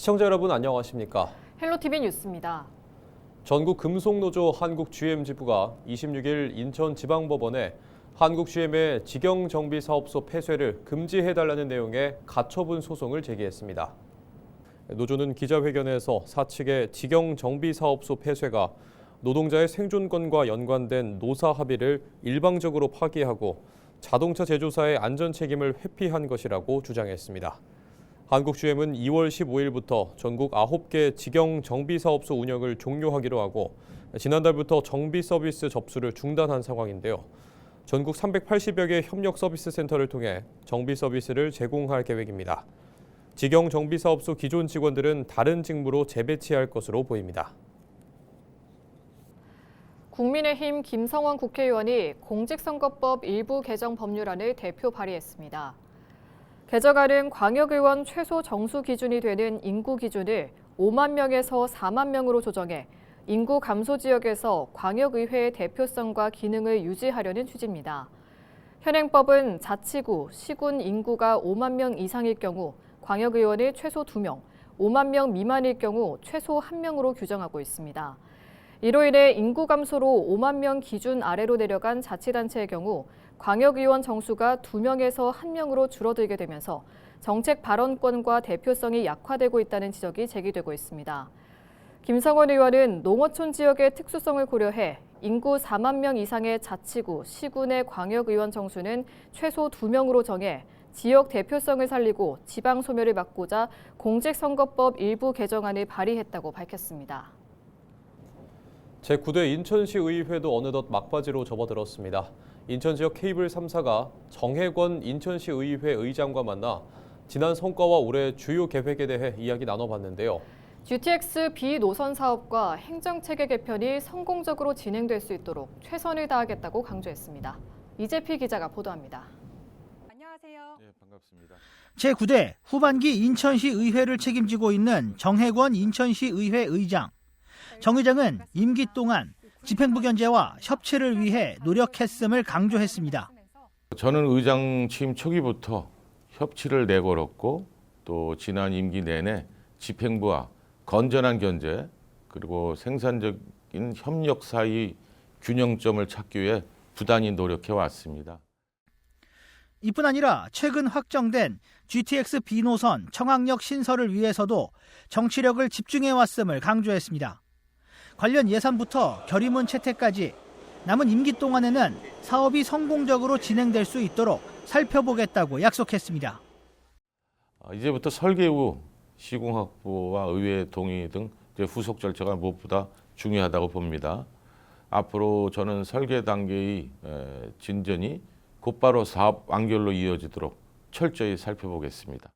시청자 여러분 안녕하십니까? 헬로티비 뉴스입니다. 전국 금속노조 한국GM지부가 26일 인천지방법원에 한국GM의 직영정비사업소 폐쇄를 금지해달라는 내용의 가처분 소송을 제기했습니다. 노조는 기자회견에서 사측의 직영정비사업소 폐쇄가 노동자의 생존권과 연관된 노사 합의를 일방적으로 파기하고 자동차 제조사의 안전 책임을 회피한 것이라고 주장했습니다. 한국GM은 2월 15일부터 전국 9개 직영정비사업소 운영을 종료하기로 하고 지난달부터 정비 서비스 접수를 중단한 상황인데요. 전국 380여 개 협력 서비스 센터를 통해 정비 서비스를 제공할 계획입니다. 직영정비사업소 기존 직원들은 다른 직무로 재배치할 것으로 보입니다. 국민의힘 김성원 국회의원이 공직선거법 일부 개정 법률안을 대표 발의했습니다. 개정안은 광역의원 최소 정수 기준이 되는 인구 기준을 5만 명에서 4만 명으로 조정해 인구 감소 지역에서 광역의회의 대표성과 기능을 유지하려는 취지입니다. 현행법은 자치구, 시군 인구가 5만 명 이상일 경우 광역의원을 최소 2명, 5만 명 미만일 경우 최소 1명으로 규정하고 있습니다. 이로 인해 인구 감소로 5만 명 기준 아래로 내려간 자치단체의 경우 광역의원 정수가 2명에서 1명으로 줄어들게 되면서 정책 발언권과 대표성이 약화되고 있다는 지적이 제기되고 있습니다. 김성원 의원은 농어촌 지역의 특수성을 고려해 인구 4만 명 이상의 자치구, 시군의 광역의원 정수는 최소 2명으로 정해 지역 대표성을 살리고 지방 소멸을 막고자 공직선거법 일부 개정안을 발의했다고 밝혔습니다. 제9대 인천시 의회도 어느덧 막바지로 접어들었습니다. 인천 지역 케이블 3사가 정혜권 인천시 의회 의장과 만나 지난 성과와 올해 주요 계획에 대해 이야기 나눠봤는데요. GTX B 노선 사업과 행정체계 개편이 성공적으로 진행될 수 있도록 최선을 다하겠다고 강조했습니다. 이재필 기자가 보도합니다. 안녕하세요. 네, 반갑습니다. 제9대 후반기 인천시 의회를 책임지고 있는 정혜권 인천시 의회 의장. 정 의장은 임기 동안 집행부 견제와 협치를 위해 노력했음을 강조했습니다. 저는 의장 취임 초기부터 협치를 내걸었고 또 지난 임기 내내 집행부와 건전한 견제 그리고 생산적인 협력 사이 균형점을 찾기 위해 부단히 노력해 왔습니다. 이뿐 아니라 최근 확정된 GTX B 노선 청학역 신설을 위해서도 정치력을 집중해 왔음을 강조했습니다. 관련 예산부터 결의문 채택까지 남은 임기 동안에는 사업이 성공적으로 진행될 수 있도록 살펴보겠다고 약속했습니다. 이제부터 설계 후 시공 확보와 의회 동의 등 후속 절차가 무엇보다 중요하다고 봅니다. 앞으로 저는 설계 단계의 진전이 곧바로 사업 완결로 이어지도록 철저히 살펴보겠습니다.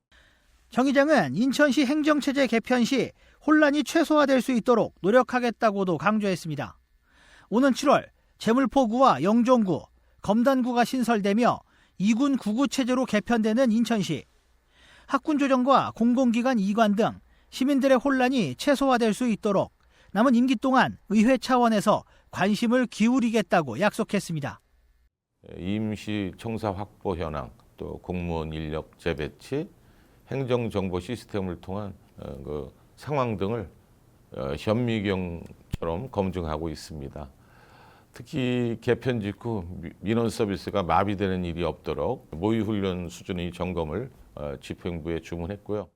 정 의장은 인천시 행정체제 개편 시 혼란이 최소화될 수 있도록 노력하겠다고도 강조했습니다. 오는 7월 제물포구와 영종구, 검단구가 신설되며 2군 9구 체제로 개편되는 인천시. 학군조정과 공공기관 이관 등 시민들의 혼란이 최소화될 수 있도록 남은 임기 동안 의회 차원에서 관심을 기울이겠다고 약속했습니다. 임시 청사 확보 현황, 또 공무원 인력 재배치, 행정정보 시스템을 통한 상황 등을 현미경처럼 검증하고 있습니다. 특히 개편 직후 민원 서비스가 마비되는 일이 없도록 모의훈련 수준의 점검을 집행부에 주문했고요.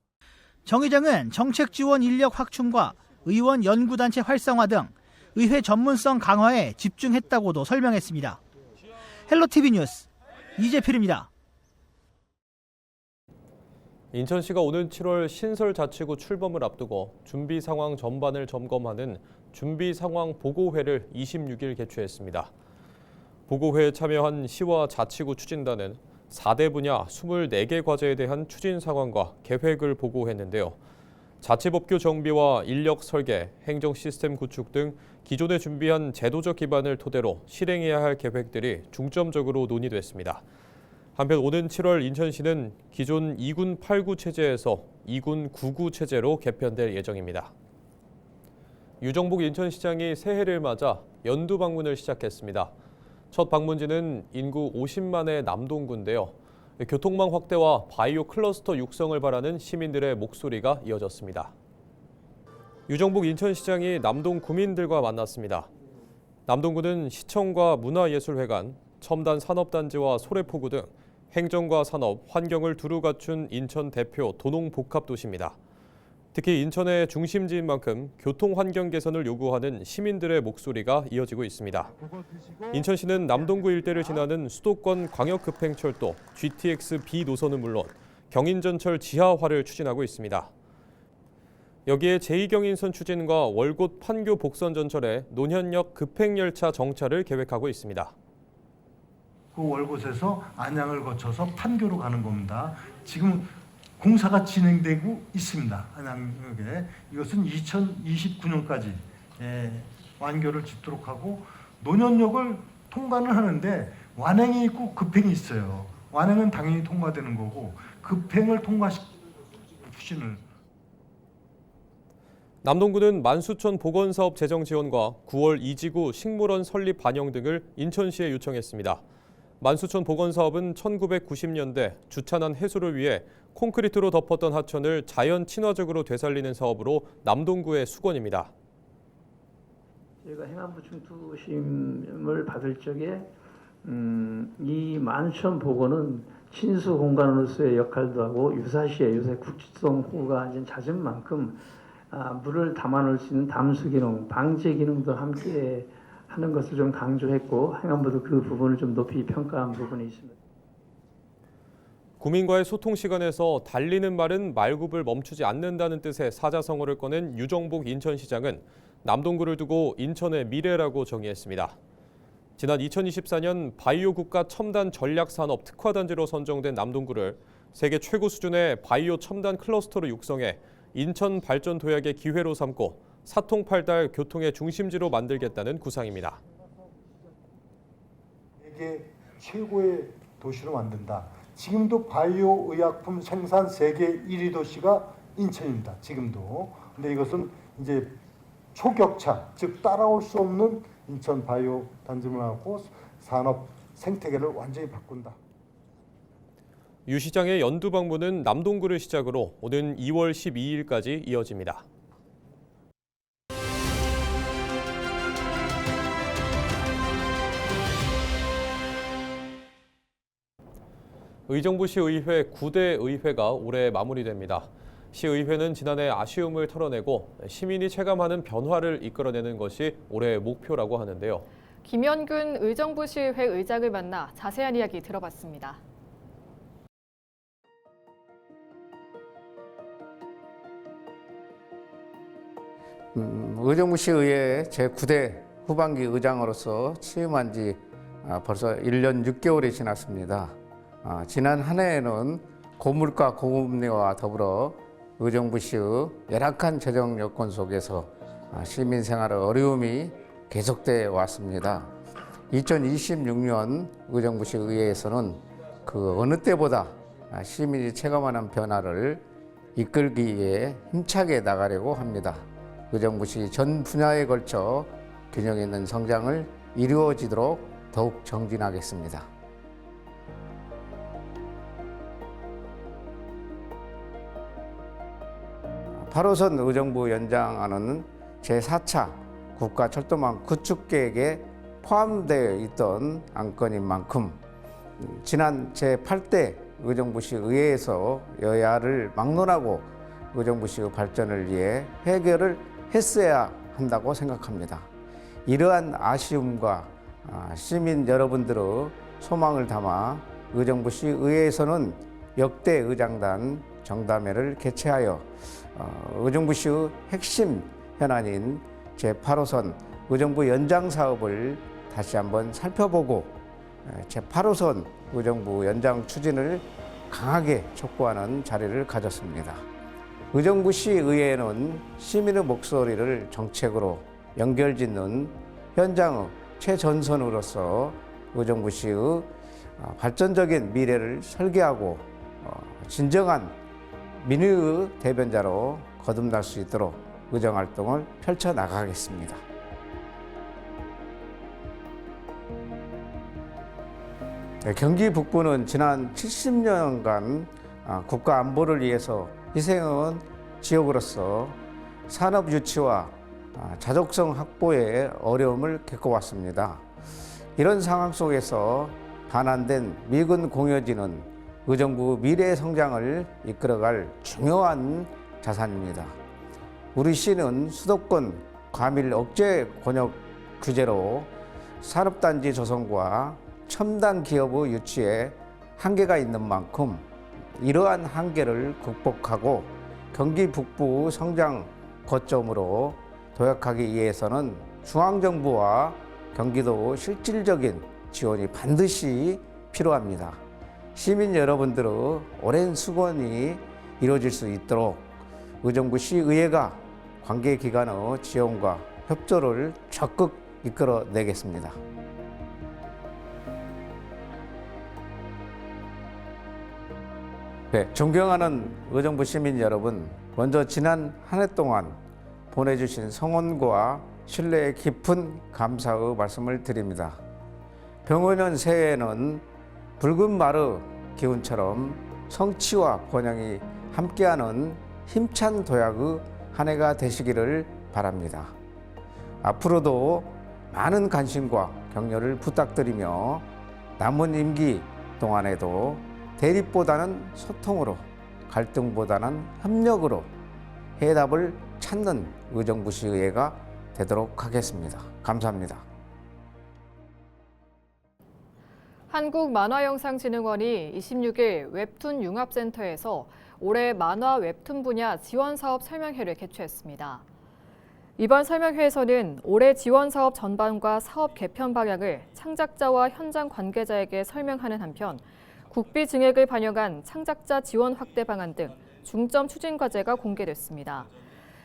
정 의장은 정책 지원 인력 확충과 의원 연구단체 활성화 등 의회 전문성 강화에 집중했다고도 설명했습니다. 헬로티비 뉴스 이재필입니다. 인천시가 오는 7월 신설자치구 출범을 앞두고 준비 상황 전반을 점검하는 준비 상황 보고회를 26일 개최했습니다. 보고회에 참여한 시와 자치구 추진단은 4대 분야 24개 과제에 대한 추진 상황과 계획을 보고했는데요. 자치법규 정비와 인력 설계, 행정 시스템 구축 등 기존에 준비한 제도적 기반을 토대로 실행해야 할 계획들이 중점적으로 논의됐습니다. 한편 오는 7월 인천시는 기존 2군 8구 체제에서 2군 9구 체제로 개편될 예정입니다. 유정복 인천시장이 새해를 맞아 연두 방문을 시작했습니다. 첫 방문지는 인구 50만의 남동구인데요. 교통망 확대와 바이오 클러스터 육성을 바라는 시민들의 목소리가 이어졌습니다. 유정복 인천시장이 남동 구민들과 만났습니다. 남동구는 시청과 문화예술회관, 첨단 산업단지와 소래포구 등 행정과 산업, 환경을 두루 갖춘 인천 대표 도농복합도시입니다. 특히 인천의 중심지인 만큼 교통 환경 개선을 요구하는 시민들의 목소리가 이어지고 있습니다. 인천시는 남동구 일대를 지나는 수도권 광역급행철도 GTX-B 노선은 물론 경인전철 지하화를 추진하고 있습니다. 여기에 제2경인선 추진과 월곶 판교 복선전철에 노현역 급행열차 정차를 계획하고 있습니다. 그 월곶에서 안양을 거쳐서 판교로 가는 겁니다. 지금 공사가 진행되고 있습니다. 안양역에. 이것은 2029년까지 완결을 짓도록 하고 노년역을 통과를 하는데 완행이 있고 급행이 있어요. 완행은 당연히 통과되는 거고 급행을 추진을. 남동구는 만수천 보건사업 재정 지원과 9월 이지구 식물원 설립 반영 등을 인천시에 요청했습니다. 만수천 보건사업은 1990년대 주차난 해소를 위해 콘크리트로 덮었던 하천을 자연 친화적으로 되살리는 사업으로 남동구의 수건입니다. 저희가 행안부 중투심을 받을 적에 이 만수천 보건은 친수 공간으로서의 역할도 하고 유사시에 요새 국지성 호우가 이제 잦은 만큼 물을 담아놓을 수 있는 담수 기능, 방제 기능도 함께 하는 것을 좀 강조했고 행안부도 그 부분을 좀 높이 평가한 부분이 있습니다. 구민과의 소통 시간에서 달리는 말은 말굽을 멈추지 않는다는 뜻의 사자성어를 꺼낸 유정복 인천시장은 남동구를 두고 인천의 미래라고 정의했습니다. 지난 2024년 바이오 국가 첨단 전략 산업 특화단지로 선정된 남동구를 세계 최고 수준의 바이오 첨단 클러스터로 육성해 인천 발전 도약의 기회로 삼고 사통팔달 교통의 중심지로 만들겠다는 구상입니다. 세계 최고의 도시로 만든다. 지금도 바이오 의약품 생산 세계 1위 도시가 인천입니다. 지금도. 근데 이것은 이제 초격차, 즉 따라올 수 없는 인천 바이오 단지를 하고 산업 생태계를 완전히 바꾼다. 유 시장의 연두 방문은 남동구를 시작으로 오는 2월 12일까지 이어집니다. 의정부시의회 9대 의회가 올해 마무리됩니다. 시의회는 지난해 아쉬움을 털어내고 시민이 체감하는 변화를 이끌어내는 것이 올해의 목표라고 하는데요. 김현균 의정부시의회 의장을 만나 자세한 이야기 들어봤습니다. 의정부시의회 제9대 후반기 의장으로서 취임한 지 벌써 1년 6개월이 지났습니다. 지난 한 해에는 고물가 고금리와 더불어 의정부시의 열악한 재정 여건 속에서 시민 생활의 어려움이 계속돼 왔습니다. 2026년 의정부시 의회에서는 그 어느 때보다 시민이 체감하는 변화를 이끌기 위해 힘차게 나가려고 합니다. 의정부시 전 분야에 걸쳐 균형 있는 성장을 이루어지도록 더욱 정진하겠습니다. (8호선) 의정부 연장안은 제4차 국가철도망 구축 계획에 포함되어 있던 안건인 만큼 지난 제8대 의정부시 의회에서 여야를 막론하고 의정부시의 발전을 위해 해결을 했어야 한다고 생각합니다. 이러한 아쉬움과 시민 여러분들의 소망을 담아 의정부시 의회에서는 역대 의장단 정담회를 개최하여 의정부시의 핵심 현안인 제8호선 의정부 연장 사업을 다시 한번 살펴보고 제8호선 의정부 연장 추진을 강하게 촉구하는 자리를 가졌습니다. 의정부시 의회에는 시민의 목소리를 정책으로 연결짓는 현장의 최전선으로서 의정부시의 발전적인 미래를 설계하고 진정한 민의의 대변자로 거듭날 수 있도록 의정활동을 펼쳐나가겠습니다. 경기 북부는 지난 70년간 국가 안보를 위해서 희생한 지역으로서 산업 유치와 자족성 확보에 어려움을 겪어왔습니다. 이런 상황 속에서 반환된 미군 공여지는 의정부 미래 성장을 이끌어갈 중요한 자산입니다. 우리 시는 수도권 과밀 억제 권역 규제로 산업단지 조성과 첨단 기업의 유치에 한계가 있는 만큼 이러한 한계를 극복하고 경기 북부 성장 거점으로 도약하기 위해서는 중앙정부와 경기도 실질적인 지원이 반드시 필요합니다. 시민 여러분들의 오랜 수건이 이루어질 수 있도록 의정부 시의회가 관계기관의 지원과 협조를 적극 이끌어내겠습니다. 네, 존경하는 의정부 시민 여러분, 먼저 지난 한 해 동안 보내주신 성원과 신뢰의 깊은 감사의 말씀을 드립니다. 병원년 새해에는 붉은 마르 기운처럼 성취와 번영이 함께하는 힘찬 도약의 한 해가 되시기를 바랍니다. 앞으로도 많은 관심과 격려를 부탁드리며 남은 임기 동안에도 대립보다는 소통으로, 갈등보다는 협력으로 해답을 찾는 의정부시의회가 되도록 하겠습니다. 감사합니다. 한국만화영상진흥원이 26일 웹툰 융합센터에서 올해 만화 웹툰 분야 지원사업 설명회를 개최했습니다. 이번 설명회에서는 올해 지원사업 전반과 사업 개편 방향을 창작자와 현장 관계자에게 설명하는 한편 국비 증액을 반영한 창작자 지원 확대 방안 등 중점 추진 과제가 공개됐습니다.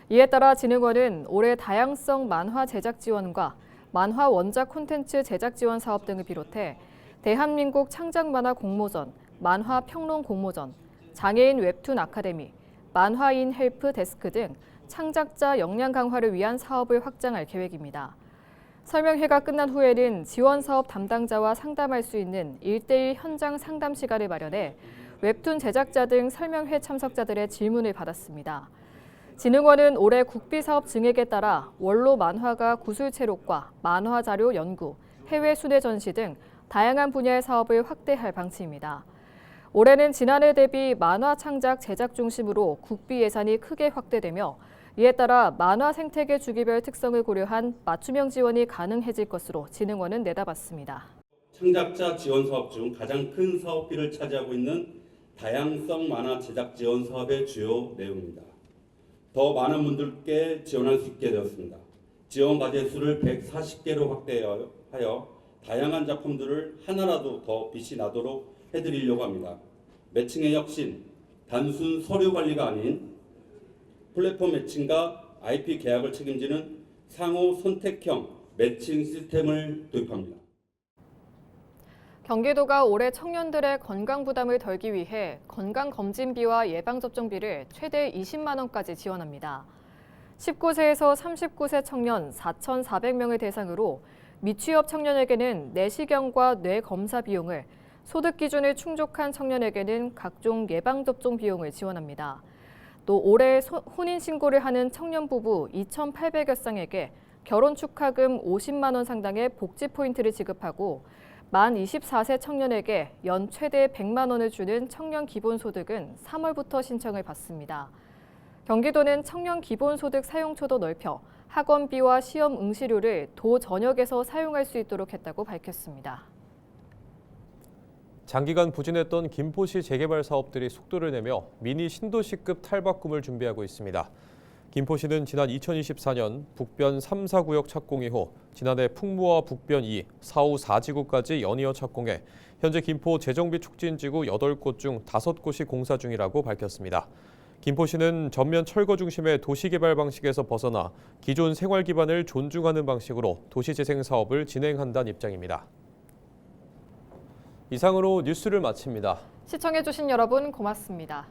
이에 따라 진흥원은 올해 다양성 만화 제작 지원과 만화 원작 콘텐츠 제작 지원 사업 등을 비롯해 대한민국 창작만화 공모전, 만화 평론 공모전, 장애인 웹툰 아카데미, 만화인 헬프 데스크 등 창작자 역량 강화를 위한 사업을 확장할 계획입니다. 설명회가 끝난 후에는 지원 사업 담당자와 상담할 수 있는 1:1 현장 상담 시간을 마련해 웹툰 제작자 등 설명회 참석자들의 질문을 받았습니다. 진흥원은 올해 국비 사업 증액에 따라 원로 만화가 구술 체록과 만화 자료 연구, 해외 순회 전시 등 다양한 분야의 사업을 확대할 방침입니다. 올해는 지난해 대비 만화 창작 제작 중심으로 국비 예산이 크게 확대되며 이에 따라 만화 생태계 주기별 특성을 고려한 맞춤형 지원이 가능해질 것으로 진흥원은 내다봤습니다. 창작자 지원 사업 중 가장 큰 사업비를 차지하고 있는 다양성 만화 제작 지원 사업의 주요 내용입니다. 더 많은 분들께 지원할 수 있게 되었습니다. 지원 과제 수를 140개로 확대하여 다양한 작품들을 하나라도 더 빛이 나도록 해드리려고 합니다. 매칭의 혁신, 단순 서류 관리가 아닌 플랫폼 매칭과 IP 계약을 책임지는 상호 선택형 매칭 시스템을 도입합니다. 경기도가 올해 청년들의 건강 부담을 덜기 위해 건강검진비와 예방접종비를 최대 20만 원까지 지원합니다. 19세에서 39세 청년 4,400명을 대상으로 미취업 청년에게는 내시경과 뇌검사 비용을, 소득 기준을 충족한 청년에게는 각종 예방접종 비용을 지원합니다. 또 올해 혼인신고를 하는 청년 부부 2,800여 쌍에게 결혼 축하금 50만 원 상당의 복지 포인트를 지급하고 만 24세 청년에게 연 최대 100만 원을 주는 청년 기본소득은 3월부터 신청을 받습니다. 경기도는 청년 기본소득 사용처도 넓혀 학원비와 시험 응시료를 도 전역에서 사용할 수 있도록 했다고 밝혔습니다. 장기간 부진했던 김포시 재개발 사업들이 속도를 내며 미니 신도시급 탈바꿈을 준비하고 있습니다. 김포시는 지난 2024년 북변 3, 4구역 착공 이후 지난해 풍무와 북변 2, 4, 5, 4지구까지 연이어 착공해 현재 김포 재정비 촉진지구 8곳 중 5곳이 공사 중이라고 밝혔습니다. 김포시는 전면 철거 중심의 도시개발 방식에서 벗어나 기존 생활 기반을 존중하는 방식으로 도시재생 사업을 진행한다는 입장입니다. 이상으로 뉴스를 마칩니다. 시청해주신 여러분 고맙습니다.